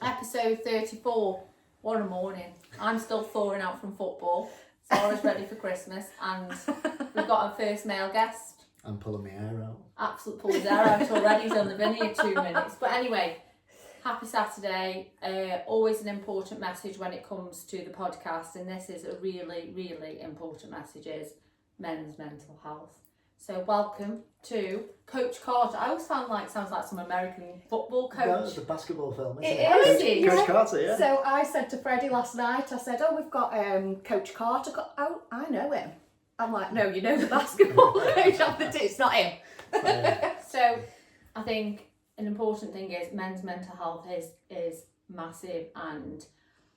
Episode 34. What a morning. I'm still thawing out from football. Sarah's ready for Christmas, and we've got our first male guest. I'm pulling my hair out. Absolutely pulled his hair out already. He's on the vineyard 2 minutes. But anyway, happy Saturday. Always an important message when it comes to the podcast, and this is a really, really important message, is men's mental health. So welcome to Coach Carter. I always sounds like some American football coach. No, it's a basketball film, isn't it? It is. Coach Carter, yeah. So I said to Freddie last night, I said, we've got Coach Carter. Oh, I know him. I'm like, no, you know the basketball coach of the team. It's not him. So I think an important thing is men's mental health is massive, and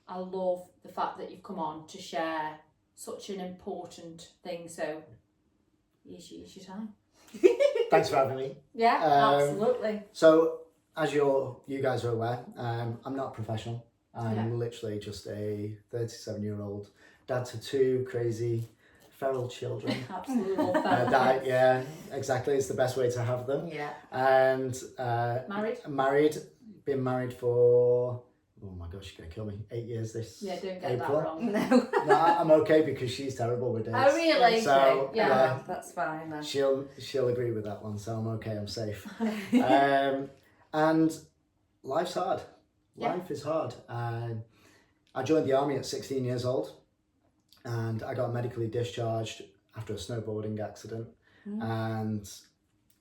I love the fact that you've come on to share such an important thing. So here's your time. Thanks for having me. Yeah, absolutely. So, as you guys are aware, I'm not a professional. I'm literally just a 37-year-old dad to 2 crazy feral children. Absolutely. Yeah, exactly. It's the best way to have them. Yeah. And been married for, oh my gosh, you're going to kill me, 8 years this Yeah, don't get April. that wrong. No. No, I'm okay because she's terrible with dates. Oh, really? So, Yeah. That's fine then. She'll agree with that one, so I'm okay, I'm safe. And life's hard. Life is hard. I joined the army at 16 years old, and I got medically discharged after a snowboarding accident, and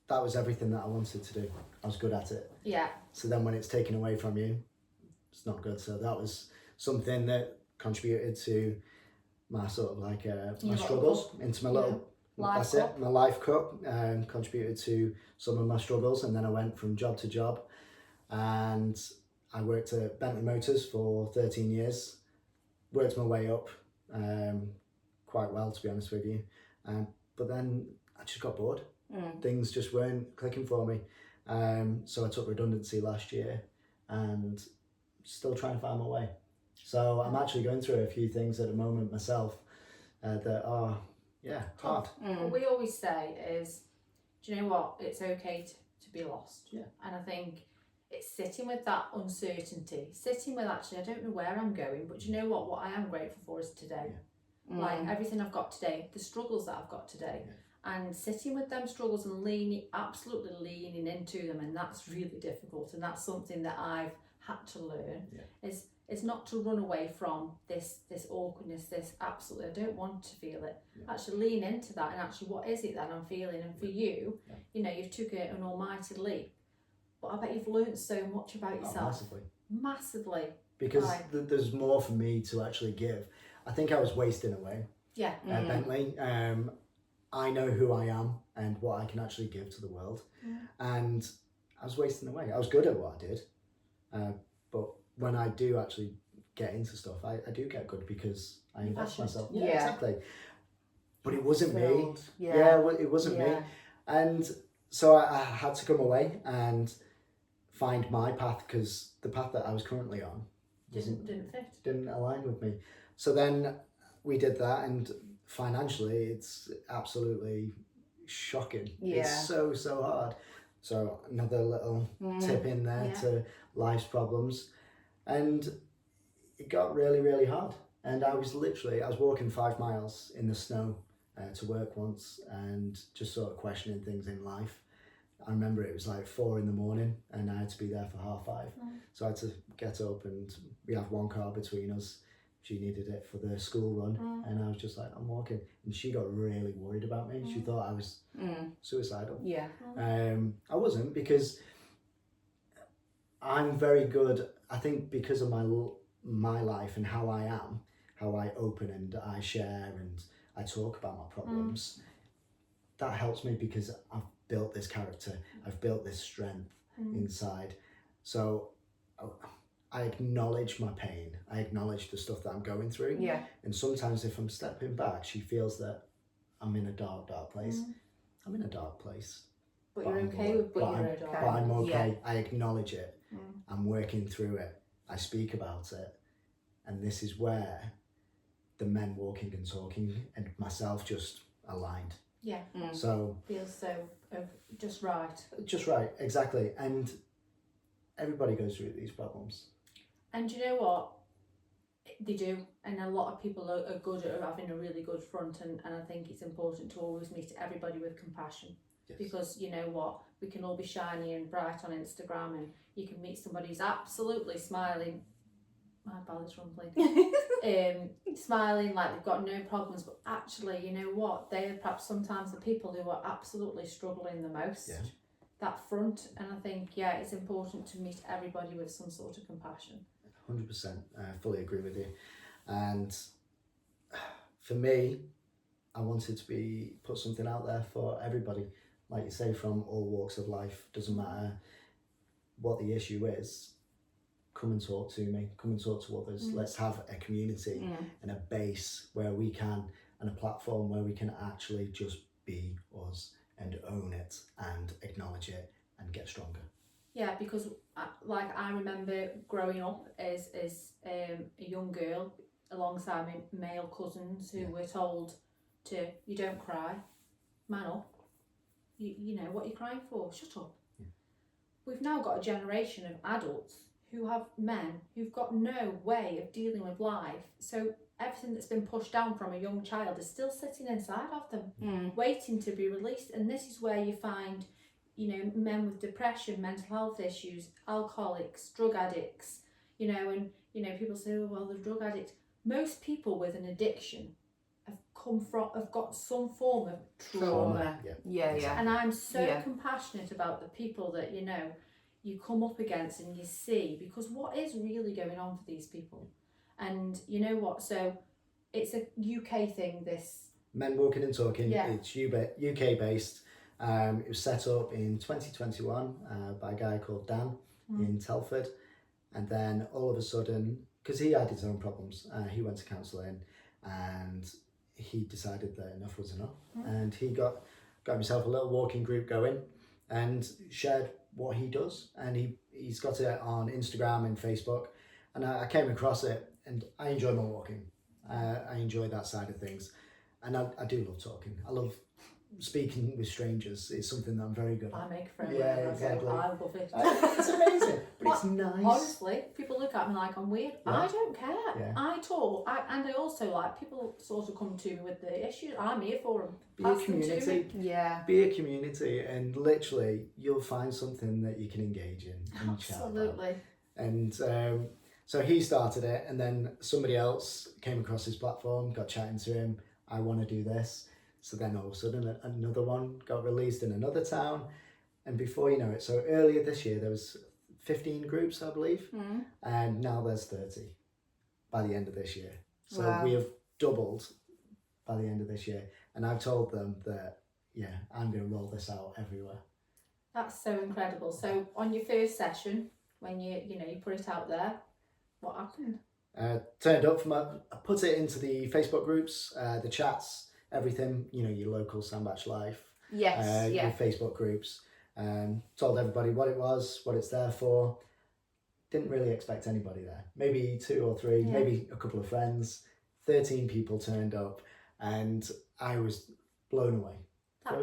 that was everything that I wanted to do. I was good at it. Yeah. So then when it's taken away from you, it's not good. So that was something that contributed to my sort of like my struggles, into my little life cup. My life cup, contributed to some of my struggles, and then I went from job to job, and I worked at Bentley Motors for 13 years, worked my way up quite well, to be honest with you, but then I just got bored. Things just weren't clicking for me, so I took redundancy last year and still trying to find my way. So I'm actually going through a few things at the moment myself that are hard. What we always say is, do you know what, it's okay to be lost. Yeah. And I think it's sitting with that uncertainty, sitting with actually, I don't know where I'm going, but do you know what I am grateful for is today. Like everything I've got today, the struggles that I've got today, and sitting with them struggles and absolutely leaning into them, and that's really difficult, and that's something that I've had to learn, is not to run away from this awkwardness, this absolutely, I don't want to feel it. Actually lean into that, and actually what is it that I'm feeling? And for you, you know, you've took an almighty leap, but I bet you've learned so much about yourself. Massively. Because there's more for me to actually give. I think I was wasting away at Bentley. I know who I am and what I can actually give to the world, and I was wasting away. I was good at what I did, but when I do actually get into stuff, I do get good because I invest myself. Yeah, exactly. But it wasn't me. It wasn't me. And so I had to come away and find my path, because the path that I was currently on didn't align with me. So then we did that, and financially it's absolutely shocking. It's so hard. So another little tip in there to life's problems. And it got really, really hard. And I was walking 5 miles in the snow to work once, and just sort of questioning things in life. I remember it was like 4 a.m, and I had to be there for 5:30. So I had to get up, and we have one car between us. She needed it for the school run, and I was just like, I'm walking. And she got really worried about me. She thought I was suicidal. I wasn't, because I'm very good. I think because of my life and how I am, how I open and I share and I talk about my problems, that helps me, because I've built this character, I've built this strength inside. So I acknowledge my pain, I acknowledge the stuff that I'm going through. And sometimes if I'm stepping back, she feels that I'm in a dark place. I'm in a dark place. But you're okay with being in a dark place. But I'm okay. I acknowledge it. I'm working through it. I speak about it. And this is where the men walking and talking and myself just aligned. So feels so just right. Just right, exactly. And everybody goes through these problems. And you know what? They do, and a lot of people are good at having a really good front, and I think it's important to always meet everybody with compassion. Yes. Because you know what, we can all be shiny and bright on Instagram, and you can meet somebody who's absolutely smiling. My belly's rumbling. Smiling like they've got no problems, but actually, you know what, they are perhaps sometimes the people who are absolutely struggling the most. Yeah. That front, and I think it's important to meet everybody with some sort of compassion. 100%, I fully agree with you. And for me, I wanted to put something out there for everybody, like you say, from all walks of life. Doesn't matter what the issue is, come and talk to me, come and talk to others. Let's have a community and a base where we can, and a platform where we can actually just be us and own it and acknowledge it and get stronger. Yeah, because like I remember growing up as a young girl alongside my male cousins who were told to, you don't cry, man up, you know what you're crying for, shut up. Yeah. We've now got a generation of adults who have men who've got no way of dealing with life, so everything that's been pushed down from a young child is still sitting inside of them, waiting to be released. And this is where you find, you know, men with depression, mental health issues, alcoholics, drug addicts, you know, and, you know, people say, oh, well, they're drug addicts. Most people with an addiction have got some form of trauma. Yeah. And I'm so compassionate about the people that, you know, you come up against and you see, because what is really going on for these people? And you know what, so it's a UK thing, this. Men Walking and Talking, it's UK based. It was set up in 2021 by a guy called Dan in Telford, and then all of a sudden, because he had his own problems, he went to counselling and he decided that enough was enough, and he got himself a little walking group going and shared what he does, and he's got it on Instagram and Facebook, and I came across it, and I enjoy my walking. I enjoy that side of things, and I do love talking. I love speaking with strangers. It's something that I'm very good at. I make friends. Yeah, exactly. I love it. It's amazing, but it's nice. Honestly, people look at me like I'm weird. Yeah. I don't care. Yeah. I talk, and I also like people sort of come to me with the issues. I'm here for them. Be a community. Yeah. Be a community, and literally, you'll find something that you can engage in and absolutely. Chat about. And so he started it, and then somebody else came across his platform, got chatting to him. I want to do this. So then all of a sudden another one got released in another town, and before you know it, so earlier this year there was 15 groups, I believe, and now there's 30 by the end of this year. So we have doubled by the end of this year, and I've told them that I'm going to roll this out everywhere. That's so incredible. So on your first session, when you put it out there, what happened? Turned up I put it into the Facebook groups, the chats, everything, your local Sandbach Life, your Facebook groups, told everybody what it was, what it's there for. Didn't really expect anybody there. Maybe 2 or 3, maybe a couple of friends. 13 people turned up, and I was blown away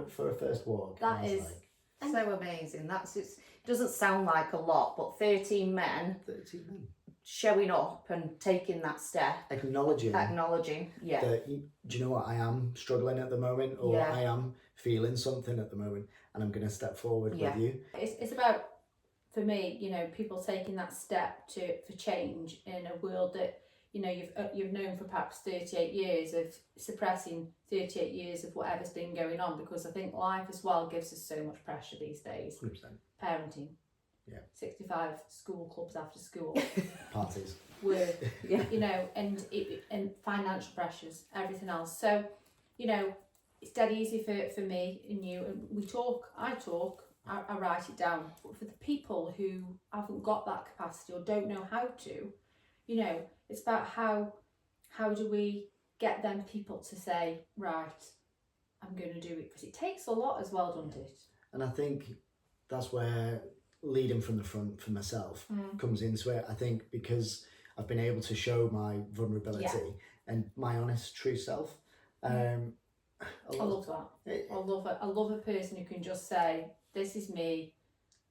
for a first walk. That is so amazing. It doesn't sound like a lot, but 13 men. Showing up and taking that step, acknowledging that, do you know what, I am struggling at the moment, or I am feeling something at the moment, and I'm going to step forward with you. It's about, for me, people taking that step for change in a world that you've known for perhaps 38 years of suppressing 38 years of whatever's been going on, because I think life as well gives us so much pressure these days. 100%. Parenting. 65 school clubs after school. Parties. Work, and financial pressures, everything else. So, it's dead easy for me and you, and I talk, I write it down. But for the people who haven't got that capacity or don't know how to, it's about how do we get them people to say, right, I'm going to do it, because it takes a lot as well, doesn't it? And I think that's where leading from the front for myself comes into it. I think because I've been able to show my vulnerability and my honest true self. I love that. I love a person who can just say, this is me,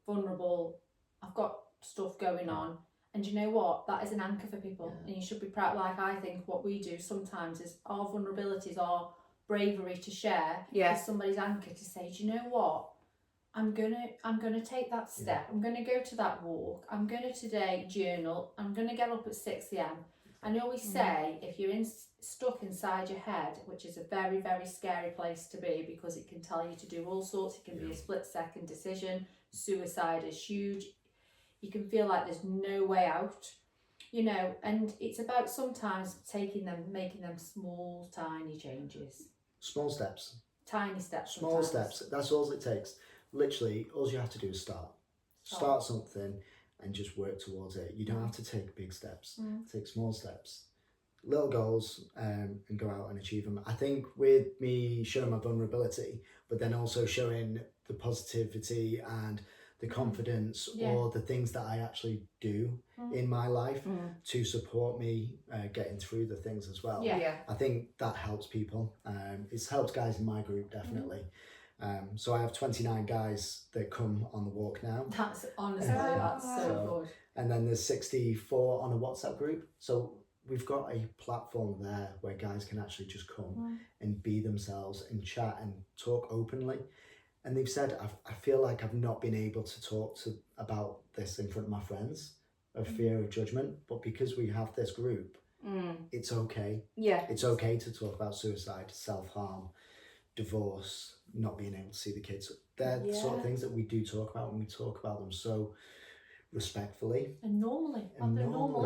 vulnerable, I've got stuff going on, And you know what? That is an anchor for people. Yeah. And you should be proud. Like, I think what we do sometimes is our vulnerabilities, our bravery to share is somebody's anchor to say, do you know what? I'm gonna take that step. I'm gonna go to that walk. I'm gonna today journal. I'm gonna get up at 6 a.m. And I always say, if you're stuck inside your head, which is a very, very scary place to be, because it can tell you to do all sorts. It can be a split-second decision. Suicide is huge. You can feel like there's no way out, you know. And it's about sometimes making them small, tiny changes. Small steps. Tiny steps. Small steps. That's all it takes. Literally, all you have to do is start something and just work towards it. You don't have to take big steps. Take small steps, little goals, and go out and achieve them. I think with me showing my vulnerability, but then also showing the positivity and the confidence or the things that I actually do in my life to support me getting through the things as well. I think that helps people. It's helped guys in my group, definitely. So I have 29 guys that come on the walk now. That's honestly, that's so good. And then there's 64 on a WhatsApp group. So we've got a platform there where guys can actually just come and be themselves and chat and talk openly. And they've said, I feel like I've not been able to talk about this in front of my friends of fear of judgment. But because we have this group, it's okay. Yeah. It's okay to talk about suicide, self-harm, divorce, not being able to see the kids. They're the sort of things that we do talk about, and we talk about them so respectfully and normally.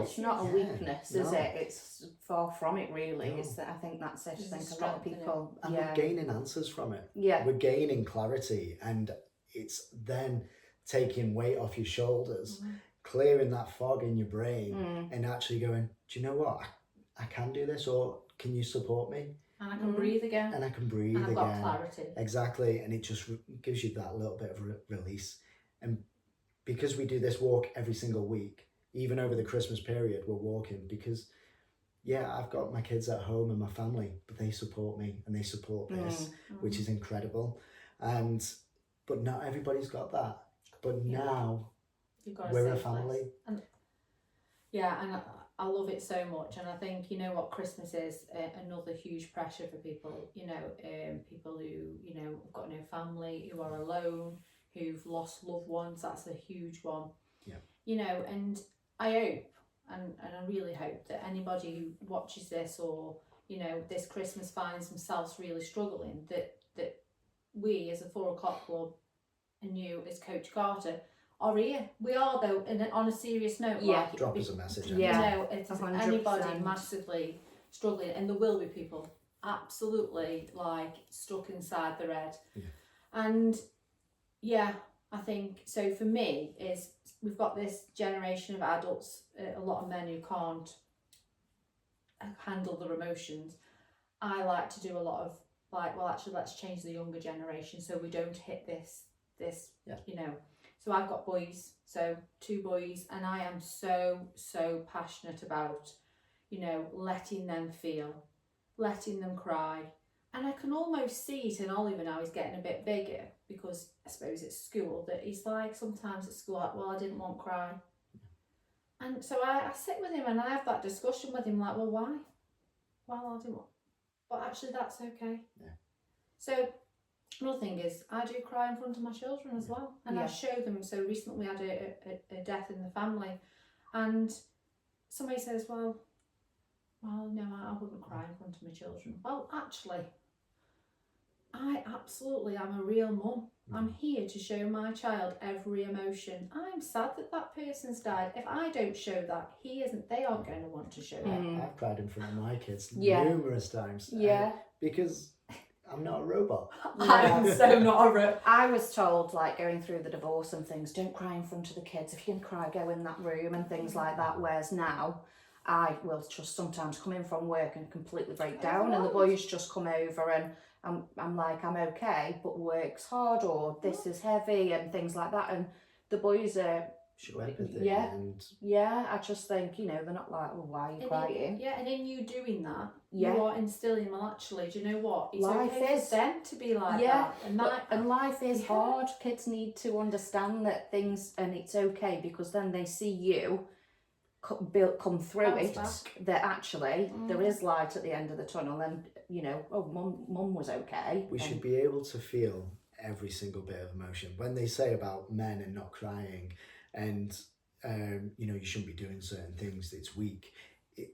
It's not a weakness, is it? It's far from it, really. It's that I think that's it. I think a lot of people and we're gaining answers from it. We're gaining clarity, and it's then taking weight off your shoulders, clearing that fog in your brain, and actually going, do you know what? I can do this, or can you support me? And I can breathe again. And I can breathe again. And I've got clarity. Exactly. And it just gives you that little bit of release. And because we do this walk every single week, even over the Christmas period, we're walking because, I've got my kids at home and my family, but they support me and they support this, which is incredible. But not everybody's got that. But now we're a family. And I love it so much, and I think, you know what, Christmas is another huge pressure for people, you know, people who, you know, have got no family, who are alone, who've lost loved ones. That's a huge one. You know, and I hope, and I really hope that anybody who watches this, or, you know, this Christmas finds themselves really struggling, that we as a 4 o'clock club and you as Coach Carter are here. We are, though, on a serious note. Drop us a message. You know, if there's anybody massively struggling, and there will be people absolutely like stuck inside their head. And I think so. For me, is we've got this generation of adults, a lot of men who can't handle their emotions. I like to do a lot of let's change the younger generation so we don't hit this you know. So I've got boys, so 2 boys, and I am so passionate about, you know, letting them feel, letting them cry. And I can almost see it in Oliver now. He's getting a bit bigger, because I suppose at school, that he's like, sometimes at school, like, well, I didn't want to cry. And so I sit with him and I have that discussion with him, like, well, why? Well, I didn't want, but actually that's okay. So another thing is, I do cry in front of my children as well, and I show them. So recently we had a death in the family, and somebody says, well, no, I wouldn't cry in front of my children. Well, actually, I absolutely am a real mum. I'm here to show my child every emotion. I'm sad that person's died. If I don't show that, they aren't going to want to show that. I've cried in front of my kids numerous times. Because I'm not a robot. I am so not a robot. I was told, like, going through the divorce and things, don't cry in front of the kids. If you can cry, go in that room and things like that. Whereas now, I will just sometimes come in from work and completely break down, and the boys just come over and I'm like, I'm okay, but work's hard, or this is heavy and things like that. And the boys are... show empathy. I just think, you know, they're not like, oh, why are you crying? And in you doing that, you are instilling, well, actually, do you know what? It's life okay is for them to be like that. And life is hard. Kids need to understand that things, and it's okay, because then they see you come through Bounce it, back. that actually there is light at the end of the tunnel, and you know, mum was okay. We should be able to feel every single bit of emotion. When they say about men and not crying, and you know, you shouldn't be doing certain things, it's weak.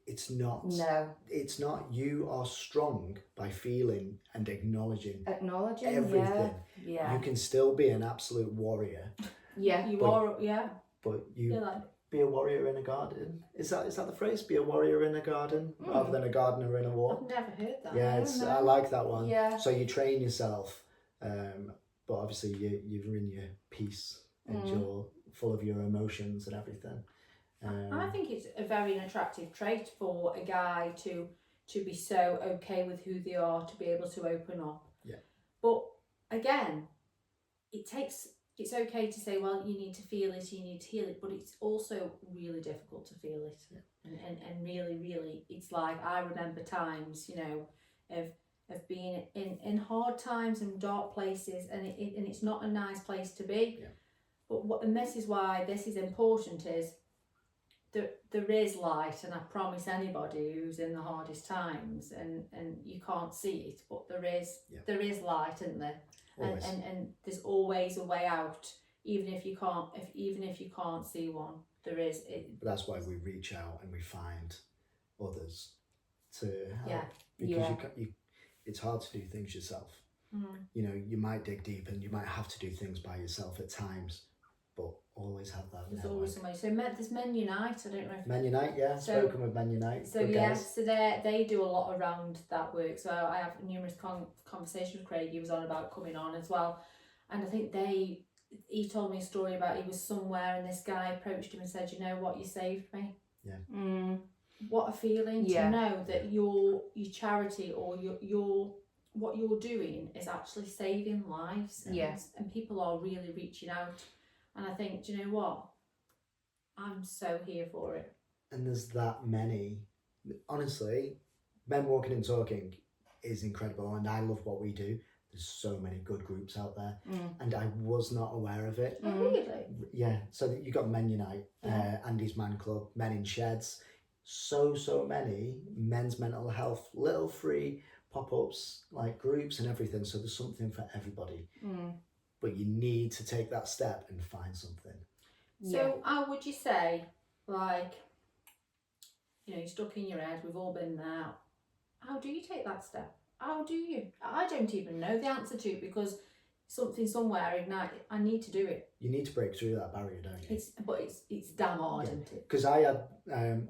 It's not. No. It's not. You are strong by feeling and acknowledging everything. Yeah. You can still be an absolute warrior. Yeah. You are. Yeah. But you. You're like, be a warrior in a garden. Is that the phrase? Be a warrior in a garden rather than a gardener in a war. I've never heard that. Yeah, I like that one. Yeah. So you train yourself, but obviously you're in your peace and you're full of your emotions and everything. I think it's a very attractive trait for a guy to be so okay with who they are, to be able to open up. Yeah. But again, it's okay to say, well, you need to feel it, you need to heal it, but it's also really difficult to feel it. Yeah. And really, really, it's like, I remember times, you know, of being in hard times and dark places, and it's not a nice place to be. Yeah. And this is why this is important, is there is light, and I promise anybody who's in the hardest times and you can't see it, but there is light, isn't there? And there's always a way out, even if you can't see one. There is. But that's why we reach out and we find others to help. Yeah. Because you it's hard to do things yourself. You know, you might dig deep and you might have to do things by yourself at times, but always have that. There's always somebody. So there's Men Unite. I don't know if Men Unite, yeah. Spoken with Men Unite. So so they do a lot around that work. So I have numerous conversations with Craig. He was on about coming on as well, and I think he told me a story about, he was somewhere and this guy approached him and said, "You know what, you saved me." Yeah. What a feeling to know that your charity or your what you're doing is actually saving lives. And people are really reaching out. And I think, do you know what? I'm so here for it. And there's that many. Honestly, Men Walking and Talking is incredible, and I love what we do. There's so many good groups out there, and I was not aware of it. Oh, really? Yeah. So you got Men Unite, Andy's Man Club, Men in Sheds. So many men's mental health, little free pop-ups, like groups and everything. So there's something for everybody. But you need to take that step and find something. So how would you say, like, you know, you're stuck in your head, we've all been there. How do you take that step? How do you? I don't even know the answer to it, because something somewhere ignite. I need to do it. You need to break through that barrier, don't you? It's damn hard, isn't it? Because I had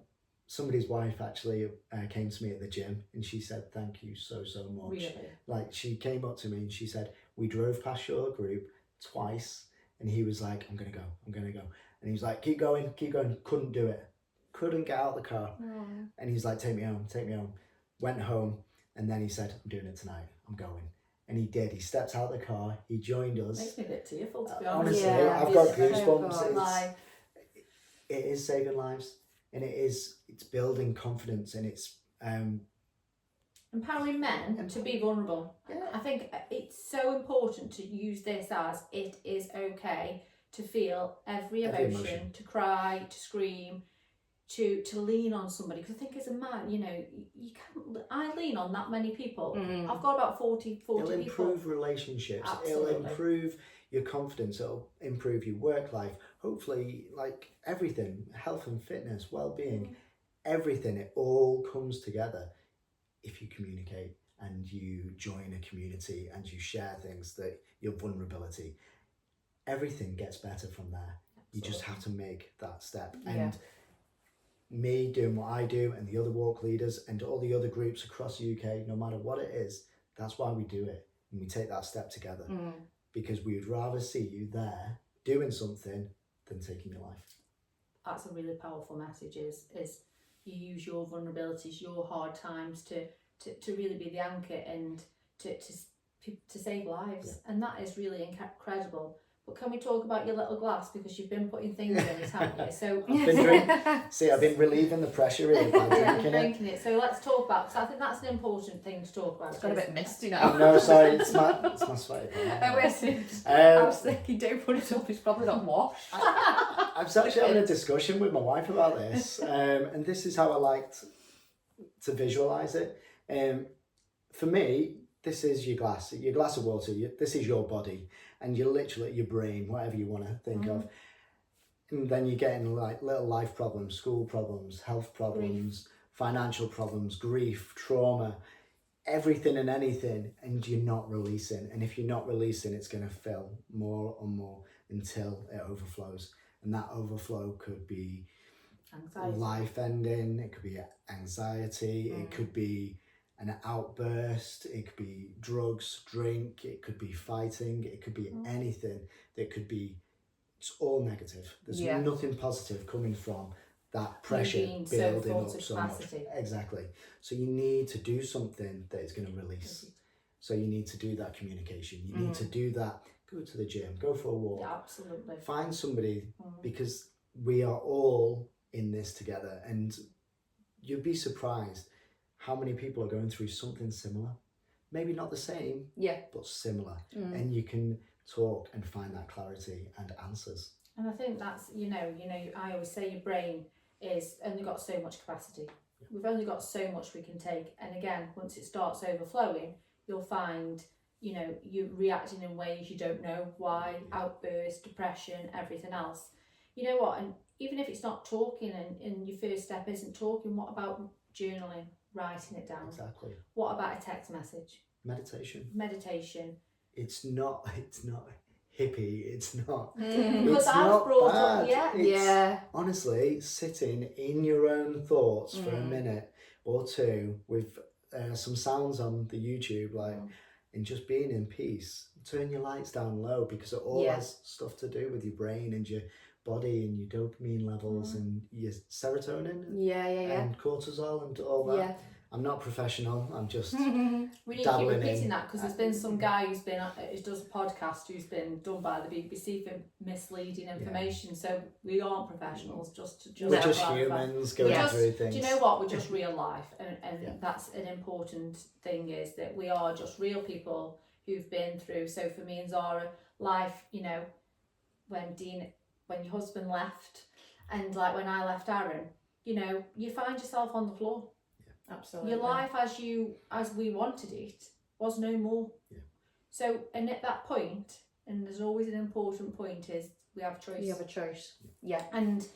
somebody's wife actually came to me at the gym, and she said, "Thank you so much." Really? Like, she came up to me and she said, "We drove past your group twice," and he was like, I'm gonna go," and he was like, keep going. Couldn't do it, couldn't get out of the car. And he's like, take me home. Went home, and then he said, "I'm doing it tonight, I'm going." And he did. He stepped out of the car, he joined us. Makes me a bit tearful, to be honest. Honestly, I've got goosebumps. It is saving lives, and it's building confidence, and it's empowering men to be vulnerable. I think it's so important to use this as, it is okay to feel every emotion, to cry, to scream, to lean on somebody. Because I think as a man, you know, you can't. I lean on that many people. I've got about 40 It'll people. improve relationships. Absolutely. It'll improve your confidence. It'll improve your work life. Hopefully, like everything, health and fitness, well-being, everything, it all comes together if you communicate and you join a community and you share things, that your vulnerability, everything gets better from there. Absolutely. You just have to make that step. And me doing what I do, and the other walk leaders and all the other groups across the UK, no matter what it is, that's why we do it. And we take that step together, because we would rather see you there doing something than taking your life. That's a really powerful message, is you use your vulnerabilities, your hard times to really be the anchor and to save lives. And that is really incredible. but can we talk about your little glass, because you've been putting things in it, haven't you? So I've been relieving the pressure really by drinking it. So let's talk about, because I think that's an important thing to talk about. It's got a bit misty now. No, sorry, it's my sweaty part. I was thinking, don't put it up, it's probably not washed. I was actually having a discussion with my wife about this, and this is how I liked to visualise it. For me, this is your glass of water. This is your body, and you're literally your brain, whatever you want to think of. And then you're getting like little life problems, school problems, health problems, financial problems, grief, trauma, everything and anything, and you're not releasing. And if you're not releasing, it's going to fill more and more until it overflows. And that overflow could be anxiety, life ending, it could be anxiety, it could be an outburst, it could be drugs, drink, it could be fighting, it could be anything that could be, it's all negative. There's nothing positive coming from that pressure building up so much. Exactly. So you need to do something that is going to release. So you need to do that communication. You need to do that. Go to the gym, go for a walk. Yeah, absolutely. Find somebody, because we are all in this together, and you'd be surprised how many people are going through something similar. Maybe not the same, but similar. And you can talk and find that clarity and answers. And I think that's, I always say your brain is only got so much capacity. Yeah. We've only got so much we can take. And again, once it starts overflowing, you'll find, you're reacting in ways you don't know why, outbursts, depression, everything else. You know what? And even if it's not talking and your first step isn't talking, what about journaling? Writing it down. Exactly. What about a text message? Meditation. It's not hippie. It's not. Because it's I've not brought bad. up, Honestly, sitting in your own thoughts for a minute or two with some sounds on the YouTube, and just being in peace. Turn your lights down low, because it all has stuff to do with your brain and your body and your dopamine levels and your serotonin and cortisol and all that. I'm not professional, I'm just we need to keep repeating that, because there's been some guy who does a podcast who's been done by the BBC for misleading information. So we aren't professionals, we're just humans going through things. Do you know what, we're just real life, and that's an important thing, is that we are just real people who've been through. So for me and Zara, life, when your husband left, and like when I left Aaron, you find yourself on the floor. Yeah, absolutely. Your life as we wanted it was no more. Yeah. So, and at that point, and there's always an important point, is we have a choice. You have a choice. Yeah. And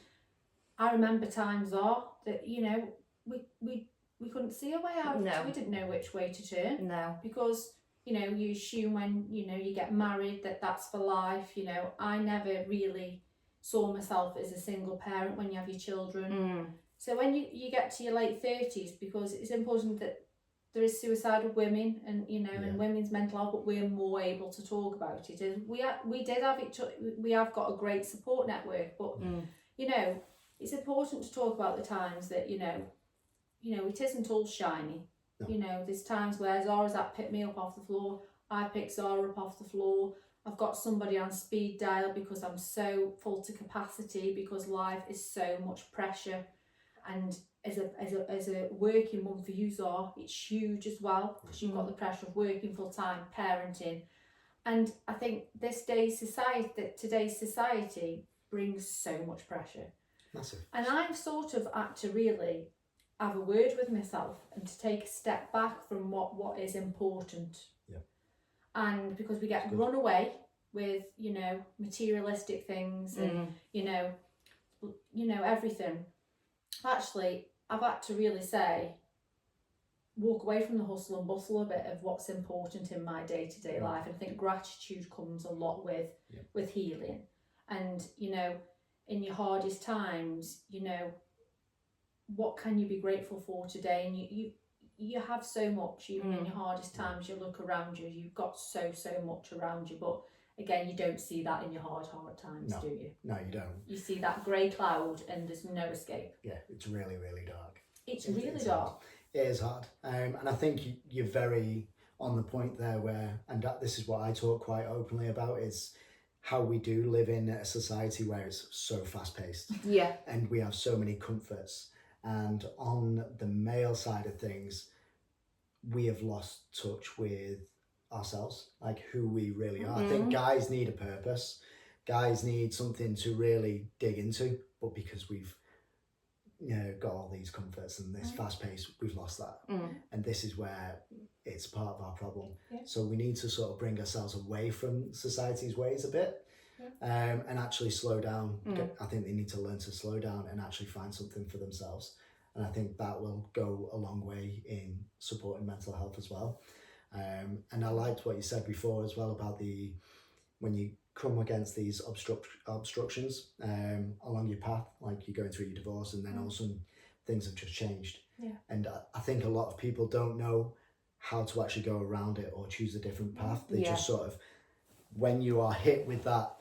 I remember times that we couldn't see a way out. No. We didn't know which way to turn. No. Because you assume when you get married that's for life. I never really saw myself as a single parent when you have your children. So when you get to your late 30s, because it's important that there is suicidal women and and women's mental health, but we're more able to talk about it. And we have got a great support network, but it's important to talk about the times that it isn't all shiny. No. There's times where Zara's picked me up off the floor, I pick Zara up off the floor. I've got somebody on speed dial because I'm so full to capacity, because life is so much pressure. And as a working mum for you, Zara, it's huge as well, because you've got the pressure of working full time, parenting. And I think today's society brings so much pressure. Massive. And I've sort of had to really have a word with myself and to take a step back from what is important. Yeah. And because we get run away with, materialistic things and, everything. Actually, I've had to really walk away from the hustle and bustle a bit of what's important in my day-to-day life. And I think gratitude comes a lot with healing. And, in your hardest times, what can you be grateful for today? And you have so much, even in your hardest times. You look around you, you've got so much around you, but again, you don't see that in your hard times, do you? No, you don't. You see that grey cloud and there's no escape. Yeah, it's really, really dark. It's really dark. It is hard. And I think you're very on the point there where, and this is what I talk quite openly about, is how we do live in a society where it's so fast paced. Yeah. And we have so many comforts. And on the male side of things, we have lost touch with ourselves, like who we really are. I think guys need a purpose. Guys need something to really dig into, but because we've got all these comforts and this fast pace, we've lost that. And this is where it's part of our problem. So we need to sort of bring ourselves away from society's ways a bit, and actually slow down. I think they need to learn to slow down and actually find something for themselves. And I think that will go a long way in supporting mental health as well. And I liked what you said before as well about when you come against these obstructions along your path, like you're going through your divorce and then all of a sudden things have just changed. And I think a lot of people don't know how to actually go around it or choose a different path. They just sort of, when you are hit with that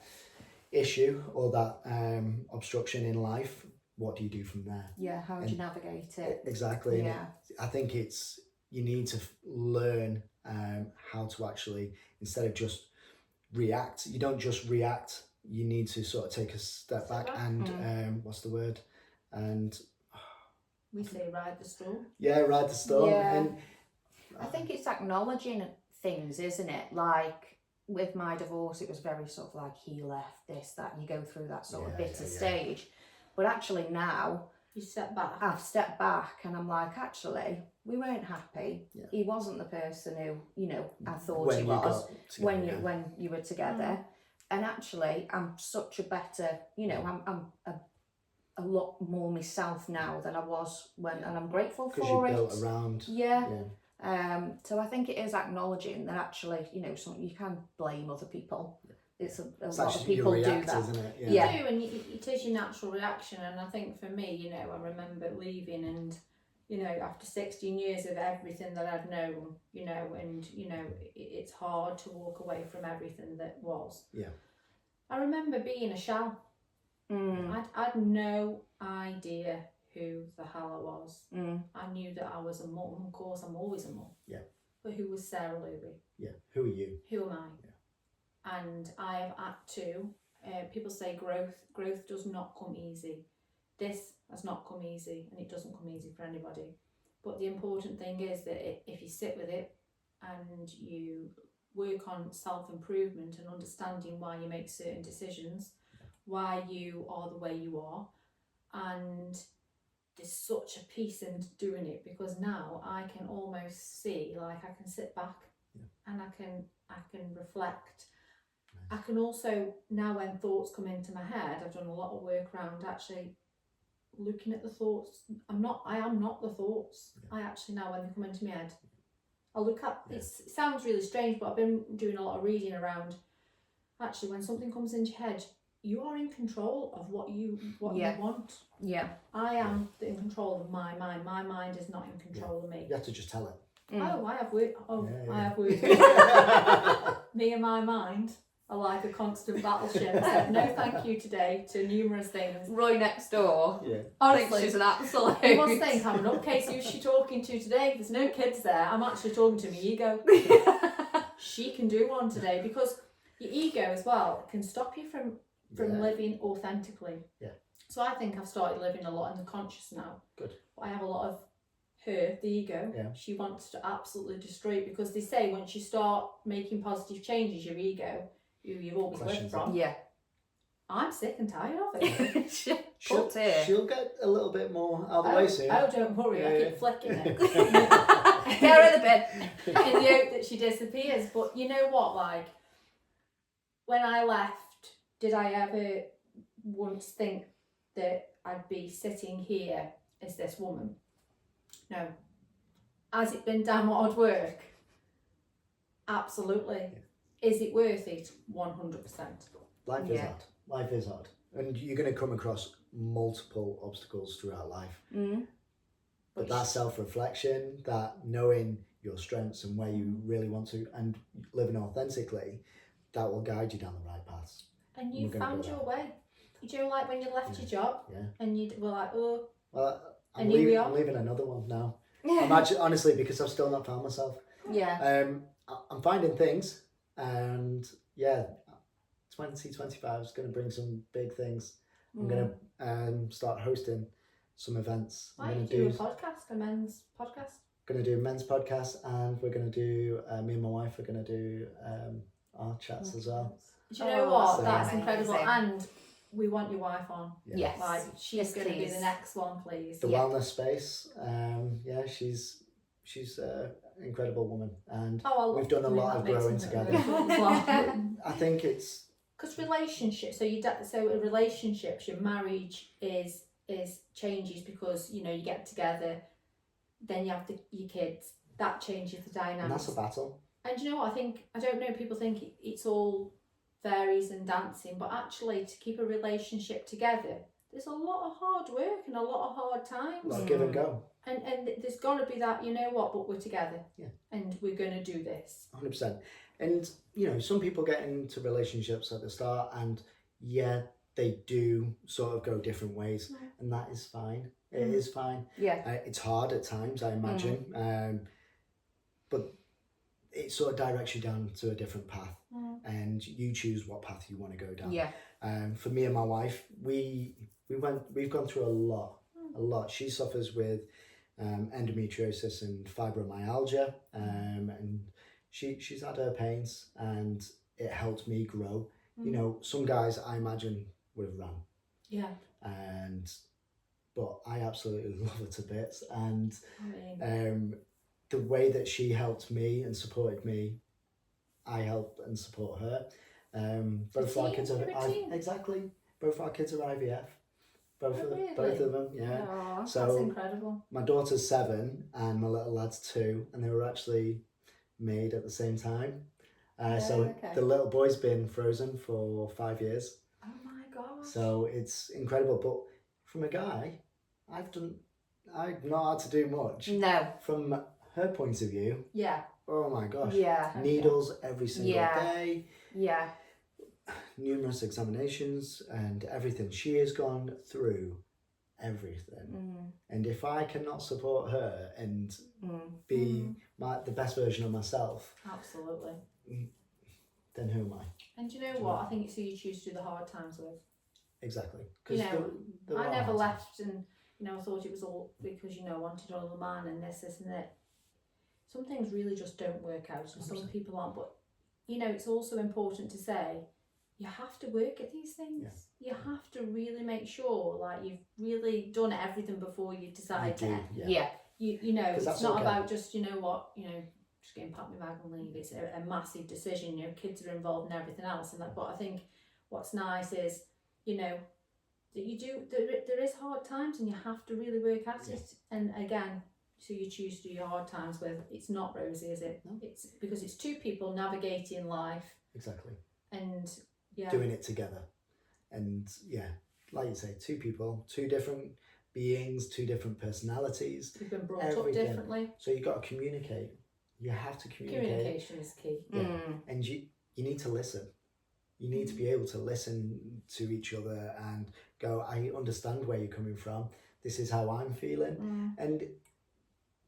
issue or that obstruction in life, what do you do from there? Yeah, how do you navigate it? Exactly. Yeah. I think you need to learn how to actually, instead of just react, you don't just react, you need to sort of take a step back and what's the word? And we say ride the storm. Yeah, ride the storm. Yeah. And I think it's acknowledging things, isn't it? Like with my divorce, it was very sort of like he left, this, that, and you go through that sort of bitter stage. But actually now, you step back. I've stepped back and I'm like, actually, we weren't happy. He wasn't the person who, I thought he was when you were together. And actually, I'm such a better, I'm a lot more myself now than I was when, and I'm grateful for it. Because you built around. So I think it is acknowledging that actually, you can blame other people. It's a lot of people do that, isn't it? You do, and it is your natural reaction. And I think for me, I remember leaving, and after 16 years of everything that I'd known, and it's hard to walk away from everything that was. I remember being a shell. I'd no idea who the hell I was. I knew that I was a mum. Of course, I'm always a mum. But who was Sarah Luby? Who are you? Who am I? And I have had to, people say growth does not come easy. This has not come easy, and it doesn't come easy for anybody. But the important thing is that if you sit with it and you work on self-improvement and understanding why you make certain decisions, why you are the way you are, and there's such a peace in doing it, because now I can almost see, like I can sit back and I can reflect. I can also, now when thoughts come into my head, I've done a lot of work around actually looking at the thoughts. I am not the thoughts. I actually, now when they come into my head, I look at, it sounds really strange, but I've been doing a lot of reading around, actually when something comes into your head, you are in control of what you want. I am in control of my mind. My mind is not in control of me. You have to just tell it. Oh, I have words. I have words. Me and my mind are like a constant battleship. No thank you today to numerous things. Roy next door. Honestly, she's an absolute. You must think I'm an nutcase. Who's she talking to today? There's no kids there. I'm actually talking to my ego. She can do one today, because your ego as well can stop you from living authentically. So I think I've started living a lot in the conscious now. Good. But I have a lot of her, the ego. She wants to absolutely destroy it, because they say once you start making positive changes, your ego, who you've always lived from. I'm sick and tired of it. She'll get a little bit more out of the way soon. Oh, don't worry, I keep flicking it. Get her in the bin. In the hope that she disappears. But you know what, like, when I left, did I ever once think that I'd be sitting here as this woman? No. Has it been damn hard work? Absolutely. Is it worth it? 100%. Life is hard. Life is hard. And you're going to come across multiple obstacles throughout life. But that self-reflection, that knowing your strengths and where you really want to, and living authentically, that will guide you down the right paths. And you found your way. You know, like when you left your job and you were like, oh. Well, I'm leaving another one now. I'm actually, honestly, because I've still not found myself. I'm finding things, and it's 2025 is going to bring some big things. I'm going to start hosting some events. Why don't you do a podcast, a men's podcast? Going to do a men's podcast, and we're going to do, me and my wife are going to do our chats as well. Do you know what? so That's incredible. And we want your wife on. Yes. Like, she's going to be the next one, please. The wellness space. She's an incredible woman, and we've done a lot of growing together. I think it's because relationships. So a relationships, your marriage is changes because you get together, then you have your kids. That changes the dynamics. And that's a battle. And you know what? I don't know. People think it's all fairies and dancing, but actually, to keep a relationship together, there's a lot of hard work and a lot of hard times. A lot of give and go. And there's got to be that, but we're together. Yeah. And we're going to do this. 100%. And, some people get into relationships at the start and, they do sort of go different ways. And that is fine. It is fine. Yeah. It's hard at times, I imagine. But it sort of directs you down to a different path. And you choose what path you want to go down. Yeah. For me and my wife, we've gone through a lot. She suffers with endometriosis and fibromyalgia, and she's had her pains, and it helped me grow. Some guys I imagine would have run. Yeah. But I absolutely love her to bits, and the way that she helped me and supported me, I help and support her. Both our kids are exactly. Both our kids are IVF. Both of them, yeah. Aww, so that's incredible. My daughter's 7 and my little lad's 2, and they were actually made at the same time. The little boy's been frozen for 5 years. Oh my gosh. So it's incredible. But from a guy, I've not had to do much. No. From her point of view. Yeah. Oh my gosh. Yeah. Needles every single day. Yeah. Numerous examinations and everything. She has gone through everything. And if I cannot support her and be the best version of myself, absolutely, then who am I? And you know what? I think it's who you choose to do the hard times with. Exactly. I never left, and I thought it was all because I wanted another man and this and that. Some things really just don't work out, and 100%. Some people aren't. But it's also important to say, you have to work at these things. Yeah. You have to really make sure, like, you've really done everything before you decide to. It's not about just, just getting packed my bag and leave. It's a massive decision. Kids are involved in everything else, and that. But I think what's nice is, that you do. There is hard times, and you have to really work at it. And again, so you choose to do your hard times with. It's not rosy, is it? No. It's because it's two people navigating life. Exactly. And doing it together, and like you say, two people, two different beings, two different personalities. You've been brought up differently, so you've got to communicate. You have to communicate. Communication is key. And you need to listen. You need to be able to listen to each other and go, I understand where you're coming from. This is how I'm feeling. And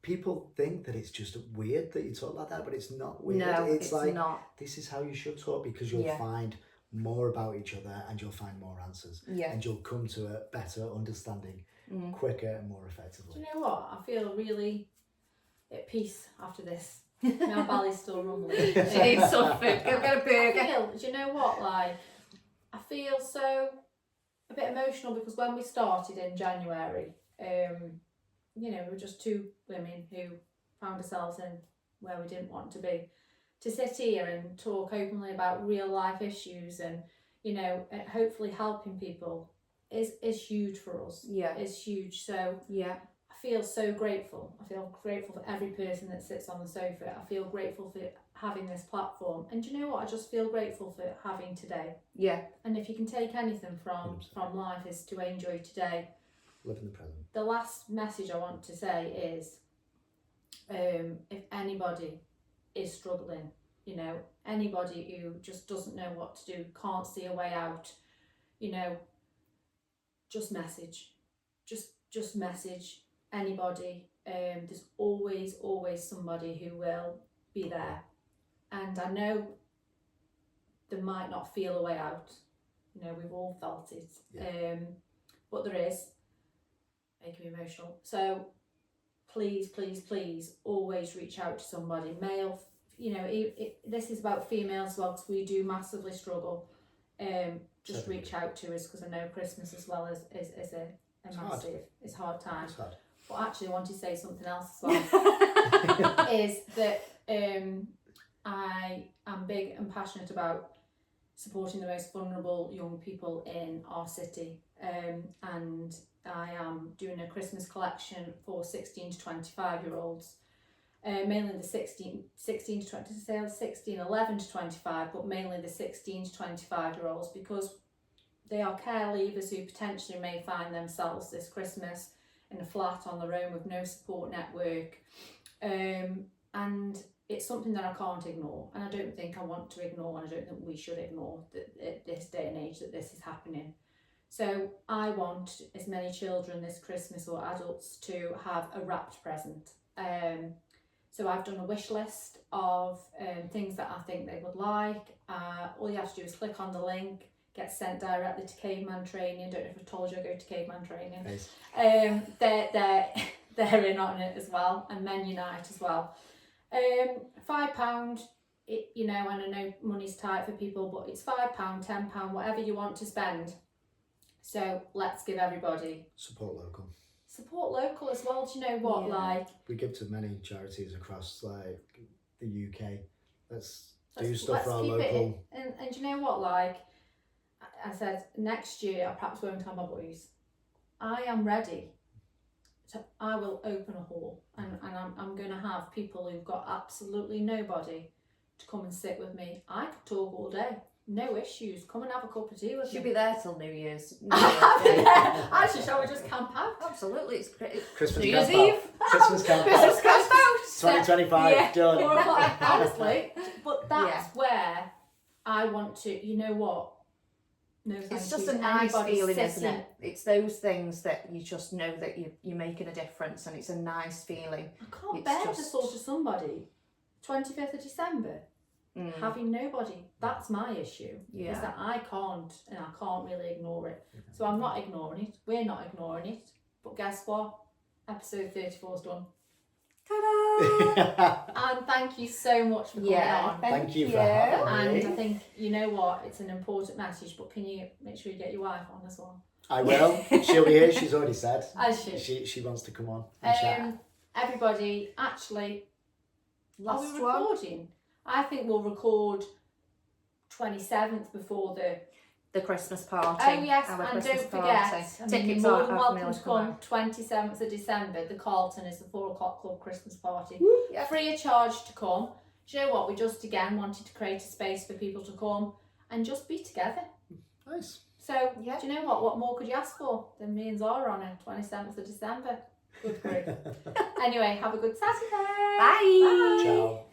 people think that it's just weird that you talk like that, but it's not weird. No, it's like, not. This is how you should talk, because you'll find more about each other, and you'll find more answers. And you'll come to a better understanding quicker and more effectively. Do you know what? I feel really at peace after this. My belly's still rumbling. She needs some food. Go get a burger. Do you know what? Like, I feel so a bit emotional because when we started in January, we were just two women who found ourselves in where we didn't want to be. To sit here and talk openly about real life issues and, hopefully helping people is huge for us. Yeah. It's huge. So I feel so grateful. I feel grateful for every person that sits on the sofa. I feel grateful for having this platform. And do you know what? I just feel grateful for having today. Yeah. And if you can take anything from life is to enjoy today. Live in the present. The last message I want to say is, if anybody is struggling, anybody who just doesn't know what to do, can't see a way out, just message. Just message anybody. There's always somebody who will be there. And I know they might not feel a way out. You know, we've all felt it. Yeah. But there is, making me emotional. So please, please, please always reach out to somebody, male, you know, this is about females as well, because we do massively struggle. Just reach out to us, because I know Christmas as well is a massive, it's hard time. It's hard. But actually I want to say something else as well, is that I am big and passionate about supporting the most vulnerable young people in our city, and I am doing a Christmas collection for 16 to 25 year olds, mainly the 16 to 20, say 16, 11 to 25, but mainly the 16 to 25 year olds, because they are care leavers who potentially may find themselves this Christmas in a flat on their own with no support network, and it's something that I can't ignore, and I don't think I want to ignore, and I don't think we should ignore that at this day and age that this is happening. So I want as many children this Christmas, or adults, to have a wrapped present. So I've done a wish list of things that I think they would like. All you have to do is click on the link, get sent directly to Caveman Training. Don't know if I told you I go to Caveman Training. Nice. They're in on it as well, and Men Unite as well. £5, you know, and I know money's tight for people, but it's £5, £10, whatever you want to spend. So let's give everybody Support local as well. Do you know what? Yeah. Like, we give to many charities across like the UK. Let's do stuff for our local. And do you know what? Like I said, next year I perhaps won't have my boys. I am ready. I will open a hall, and I'm going to have people who've got absolutely nobody to come and sit with me. I could talk all day, no issues. Come and have a cup of tea with me. She'll be there till New Year's. Actually, shall we just camp out? Absolutely, it's Christmas New camp Year's out. Eve. Christmas camp Christmas out. camp out. 2025 Yeah. done. Honestly, but that's where I want to. You know what? No, It's just a nice feeling, isn't it? It's those things that you just know that you're making a difference, and it's a nice feeling. I can't bear to talk to somebody 25th of December having nobody. That's my issue. Yeah. Is that I can't really ignore it. So I'm not ignoring it. We're not ignoring it. But guess what? Episode 34 is done. Ta-da! And thank you so much for coming on. Thank you for having me. And I think, you know what, it's an important message, but can you make sure you get your wife on as well? I will. She'll be here. She's already said. As she. She wants to come on and chat. Everybody, actually, are we Last one. recording? I think we'll record 27th before The Christmas party. Oh yes, our and Christmas don't forget, party. I mean, Tickets you're more are than £500,000 welcome to come 27th of December. The Carlton is the 4 o'clock club Christmas party. Yep. Free of charge to come. Do you know what? We just again wanted to create a space for people to come and just be together. Nice. So, do you know what? What more could you ask for than me and Zara on it? 27th of December. Good grief. Anyway, have a good Saturday. Bye. Ciao.